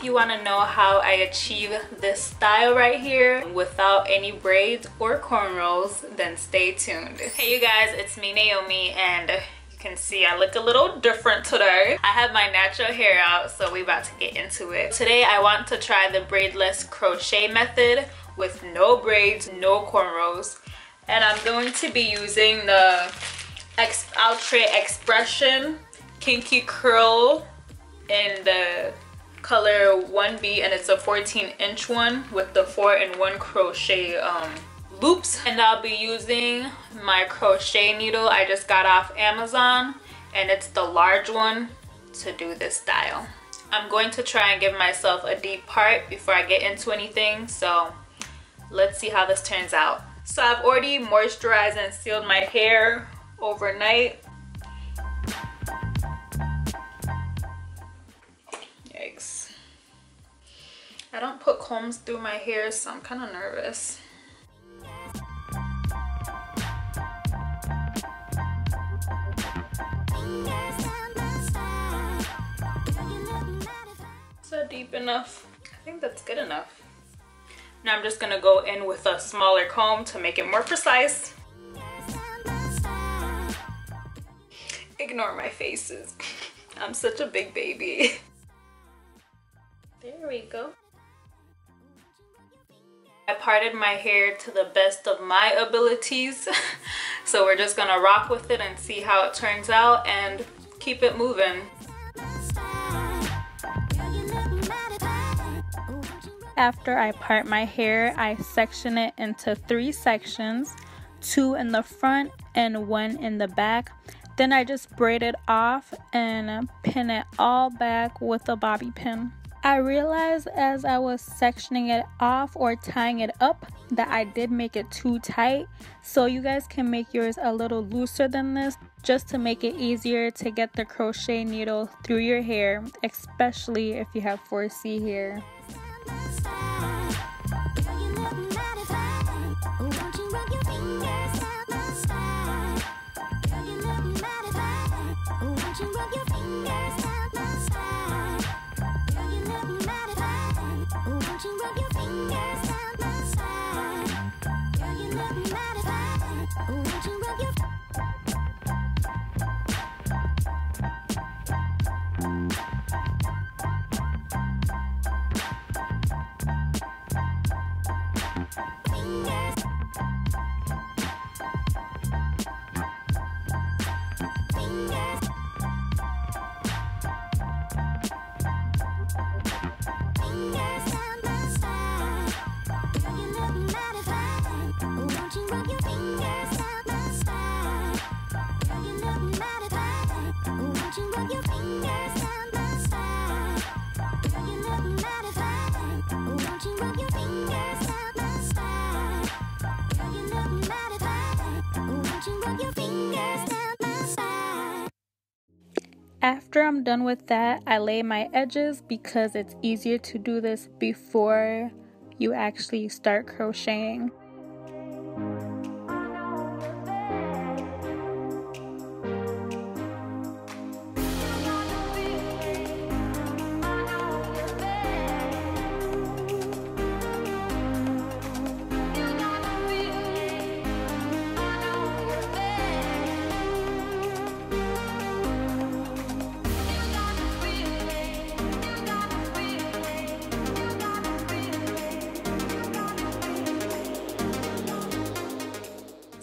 if you want to know how I achieve this style right here without any braids or cornrows, then stay tuned. Hey you guys, it's me Naomi, and you can see I look a little different today. I have my natural hair out, so we about to get into it. Today I want to try the braidless crochet method with no braids, no cornrows, and I'm going to be using the Outre X-Pression Kinky curl in the color 1B, and it's a 14-inch one with the 4-in-1 crochet loops. And I'll be using my crochet needle I just got off Amazon, and it's the large one to do this style. I'm going to try and give myself a deep part before I get into anything, so let's see how this turns out. So I've already moisturized and sealed my hair overnight. I don't put combs through my hair, so I'm kind of nervous. Is that deep enough? I think that's good enough. Now I'm just gonna go in with a smaller comb to make it more precise. Ignore my faces. I'm such a big baby. There we go. I parted my hair to the best of my abilities, so we're just gonna rock with it and see how it turns out and keep it moving. After I part my hair, I section it into 3 sections, 2 in the front and 1 in the back. Then I just braid it off and pin it all back with a bobby pin. I realized as I was sectioning it off or tying it up that I did make it too tight, so you guys can make yours a little looser than this just to make it easier to get the crochet needle through your hair, especially if you have 4C hair. After I'm done with that, I lay my edges because it's easier to do this before you actually start crocheting.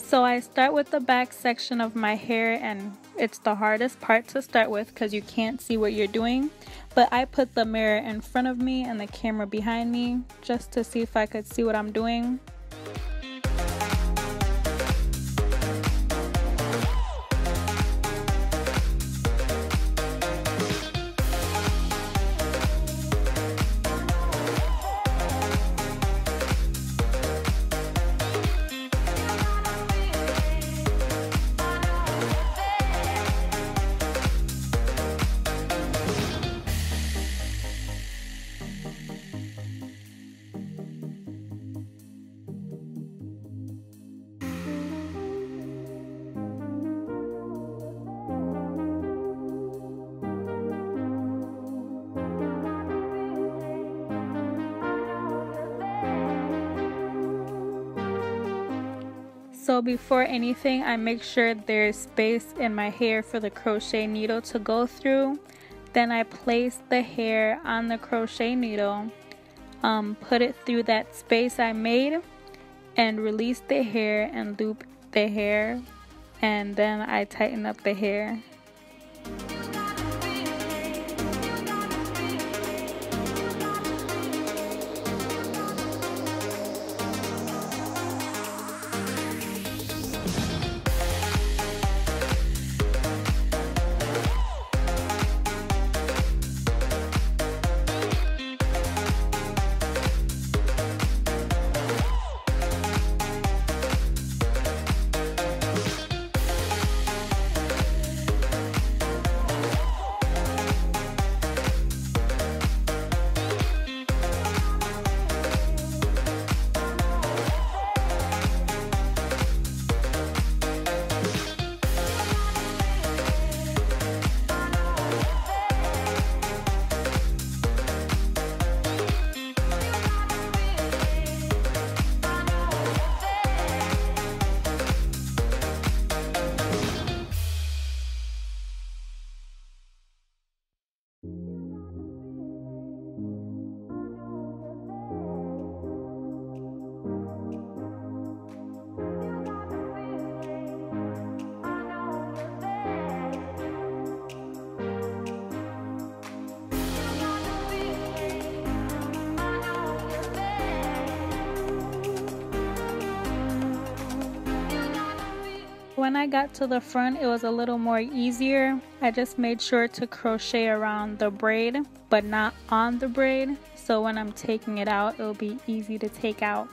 So I start with the back section of my hair, and it's the hardest part to start with because you can't see what you're doing. But I put the mirror in front of me and the camera behind me just to see if I could see what I'm doing. So before anything, I make sure there's space in my hair for the crochet needle to go through. Then I place the hair on the crochet needle, put it through that space I made, and release the hair and loop the hair, and then I tighten up the hair. When I got to the front, it was a little more easier. I just made sure to crochet around the braid, but not on the braid. So when I'm taking it out, it'll be easy to take out.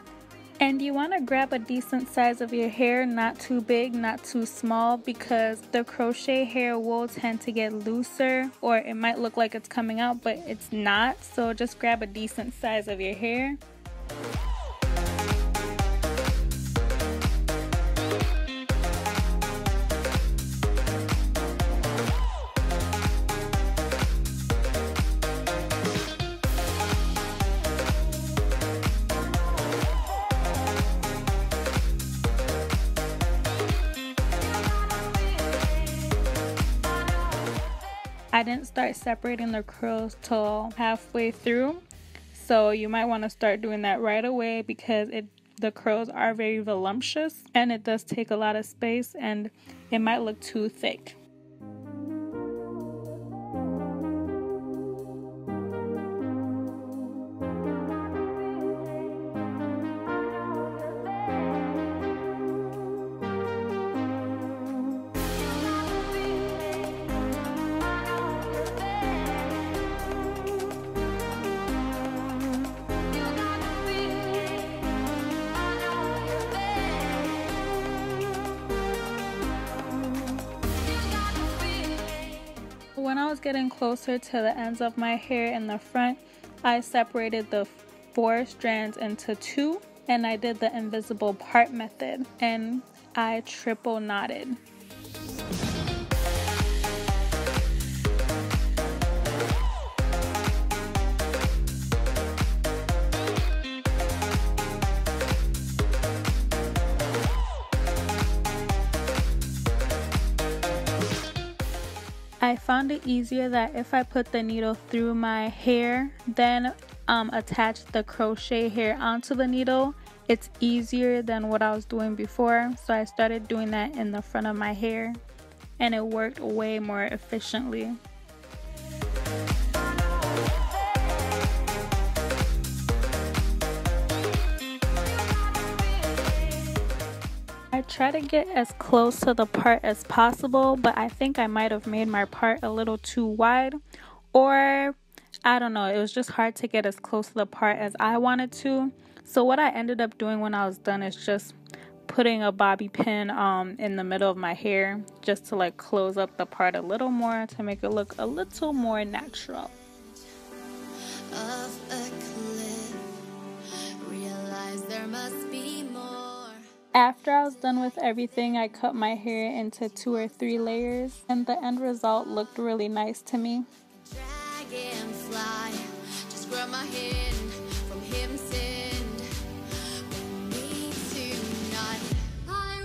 And you want to grab a decent size of your hair, not too big, not too small, because the crochet hair will tend to get looser, or it might look like it's coming out, but it's not. So just grab a decent size of your hair. I didn't start separating the curls till halfway through, so you might want to start doing that right away because the curls are very voluptuous and it does take a lot of space and it might look too thick. When I was getting closer to the ends of my hair in the front, I separated the 4 strands into 2 and I did the invisible part method and I triple knotted. I found it easier that if I put the needle through my hair, then attach the crochet hair onto the needle, it's easier than what I was doing before. So I started doing that in the front of my hair and it worked way more efficiently. I try to get as close to the part as possible, but I think I might have made my part a little too wide, or I don't know, it was just hard to get as close to the part as I wanted to. So what I ended up doing when I was done is just putting a bobby pin in the middle of my hair just to like close up the part a little more to make it look a little more natural. Of a cliff, realize there must be more. After I was done with everything, I cut my hair into 2 or 3 layers and the end result looked really nice to me. Dragonfly, just grab my hand from him send. We need to not. I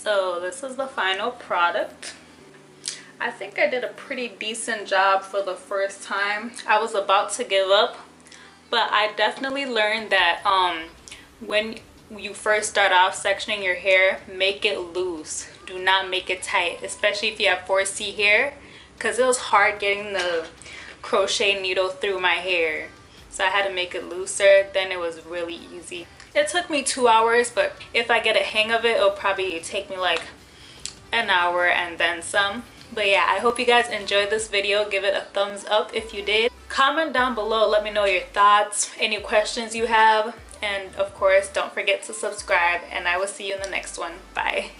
So this is the final product. I think I did a pretty decent job for the first time. I was about to give up, but I definitely learned that when you first start off sectioning your hair, make it loose. Do not make it tight, especially if you have 4C hair, because it was hard getting the crochet needle through my hair. So I had to make it looser, then it was really easy. It took me 2 hours, but if I get a hang of it, it'll probably take me like an hour and then some. But yeah, I hope you guys enjoyed this video. Give it a thumbs up if you did. Comment down below, let me know your thoughts, any questions you have, and of course don't forget to subscribe, and I will see you in the next one. Bye.